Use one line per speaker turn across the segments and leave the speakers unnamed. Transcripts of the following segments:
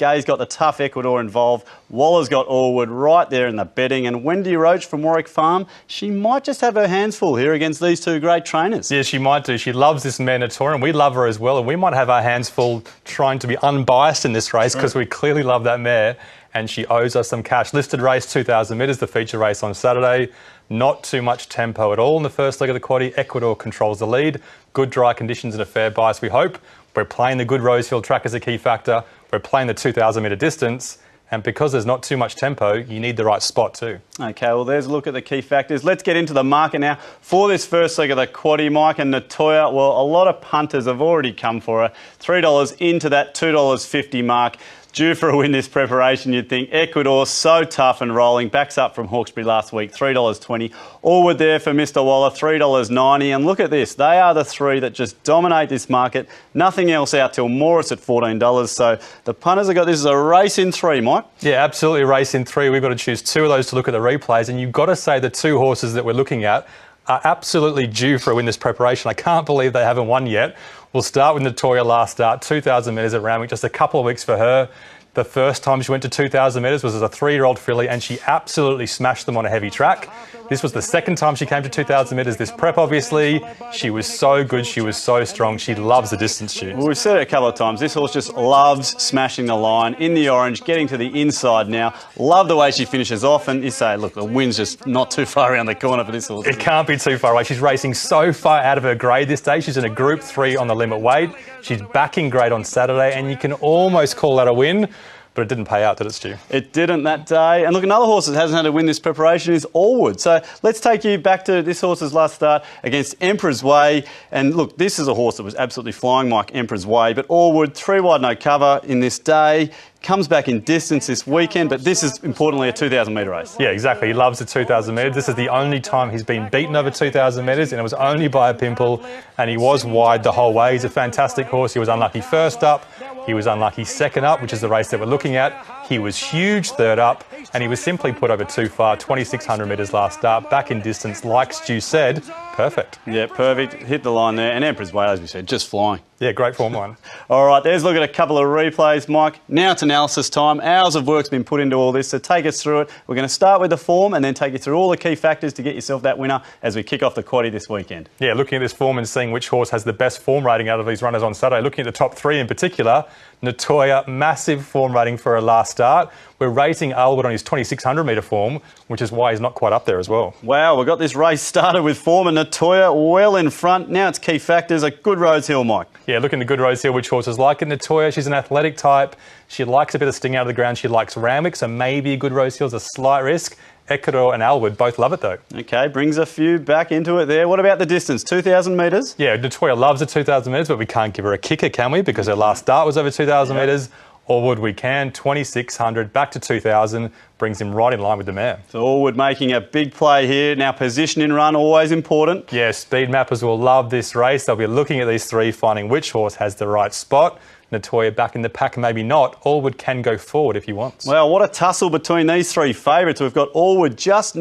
Gay's got the tough Ecuador involved. Waller's got Allwood right there in the betting. And Wendy Roche from Warwick Farm, she might just have her hands full here against these two great trainers.
Yeah, she might do. She loves this mare Notoria, and we love her as well. And we might have our hands full trying to be unbiased in this race because we clearly love that mare. And she owes us some cash. Listed race, 2,000 metres, the feature race on Saturday. Not too much tempo at all in the first leg of the quaddie. Ecuador controls the lead. Good dry conditions and a fair bias, we hope. We're playing the good Rosehill track as a key factor. We're playing the 2,000 metre distance. And because there's not too much tempo, you need the right spot too. OK, well, there's a look at the key factors. Let's get into the market now. For this first leg of the quaddie, Mike and Notoria, well, a lot of punters have already come for her. $3 into that $2.50 mark. Due for a win this preparation, you'd think. Ecuador, so tough and rolling. Backs up from Hawkesbury last week, $3.20. Allwood there for Mr. Waller, $3.90. And look at this. They are the three that just dominate this market. Nothing else out till Morris at $14. So the punters have got this as a race in three, Mike. Yeah, absolutely race in three. We've got to choose two of those to look at the replays. And you've got to say the two horses that we're looking at are absolutely due for a win this preparation. I can't believe they haven't won yet. We'll start with Notoria last start, 2,000 metres at Randwick, just a couple of weeks for her. The first time she went to 2,000 metres was as a 3-year-old filly, and she absolutely smashed them on a heavy track. This was the second time she came to 2,000 metres this prep, obviously. She was so good, she was so strong. She loves the distance, Stu.
Well, we've said it a couple of times. This horse just loves smashing the line in the orange, getting to the inside now. Love the way she finishes off, and you say, look, the win's just not too far around the corner for this horse.
It can't be too far away. She's racing so far out of her grade this day. She's in a Group 3 on the limit weight. She's backing grade on Saturday, and you can almost call that a win. But it didn't pay out, did it, Stu?
It didn't that day. And look, another horse that hasn't had to win this preparation is Allwood. So let's take you back to this horse's last start against Emperor's Way. And look, this is a horse that was absolutely flying, Mike, Emperor's Way. But Allwood, 3 wide, no cover in this day. Comes back in distance this weekend, but this is importantly a 2,000 metre race.
Yeah, exactly. He loves the 2,000 metres. This is the only time he's been beaten over 2,000 metres, and it was only by a pimple, and he was wide the whole way. He's a fantastic horse. He was unlucky first up. He was unlucky second up, which is the race that we're looking at. He was huge third up, and he was simply put over too far, 2,600 metres last start, back in distance, like Stu said. Perfect.
Yeah, perfect. Hit the line there. And Emperor's Way, as we said, just flying.
Yeah, great form line.
All right, there's a look at a couple of replays, Mike. Now it's analysis time. Hours of work's been put into all this, so take us through it. We're going to start with the form and then take you through all the key factors to get yourself that winner as we kick off the quaddie this weekend.
Yeah, looking at this form and seeing which horse has the best form rating out of these runners on Saturday. Looking at the top three in particular, Notoria, massive form rating for her last start. We're rating Allwood on his 2,600 metre form, which is why he's not quite up there as well.
Wow, we've got this race started with form and Notoria well in front. Now it's key factors, a good Rosehill, Mike.
Yeah, looking at the good Rosehill, which horses like it. Notoria, she's an athletic type. She likes a bit of sting out of the ground. She likes Randwick, so maybe a good Rosehill's a slight risk. Ecuador and Allwood both love it though. OK, brings a few back into it there. What about the distance? 2,000 metres? Yeah, Notoria loves the 2,000 metres, but we can't give her a kicker, can we? Because her last start was over 2,000 metres. Allwood we can, 2,600, back to 2,000, brings him right in line with the mare.
So Allwood making a big play here. Now position in run, always important.
Yeah, speed mappers will love this race. They'll be looking at these three, finding which horse has the right spot. Notoria back in the pack, maybe not. Allwood can go forward if he wants.
Well, what a tussle between these three favourites. We've got Allwood just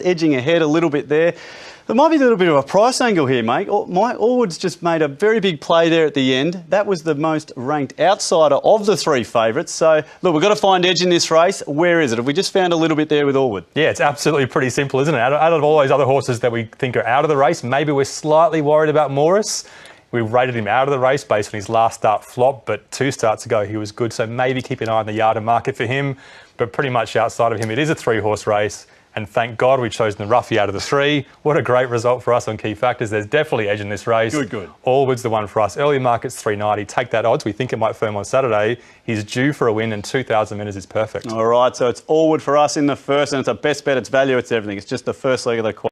edging ahead a little bit there. There might be a little bit of a price angle here, mate. Allwood's just made a very big play there at the end. That was the most ranked outsider of the three favourites. So, look, we've got to find edge in this race. Where is it? Have we just found a little bit there with Allwood?
Yeah, it's absolutely pretty simple, isn't it? Out of all those other horses that we think are out of the race, maybe we're slightly worried about Morris. We rated him out of the race based on his last start flop, but 2 starts ago he was good, so maybe keep an eye on the yard and market for him. But pretty much outside of him, it is a 3-horse race, and thank God we've chosen the roughie out of the 3. What a great result for us on key factors. There's definitely edge in this race.
Good.
Allwood's the one for us. Early market's 390. Take that odds. We think it might firm on Saturday. He's due for a win, and 2,000 metres is perfect.
All right, so it's Allwood for us in the first, and it's a best bet, it's value, it's everything. It's just the first leg of the quad.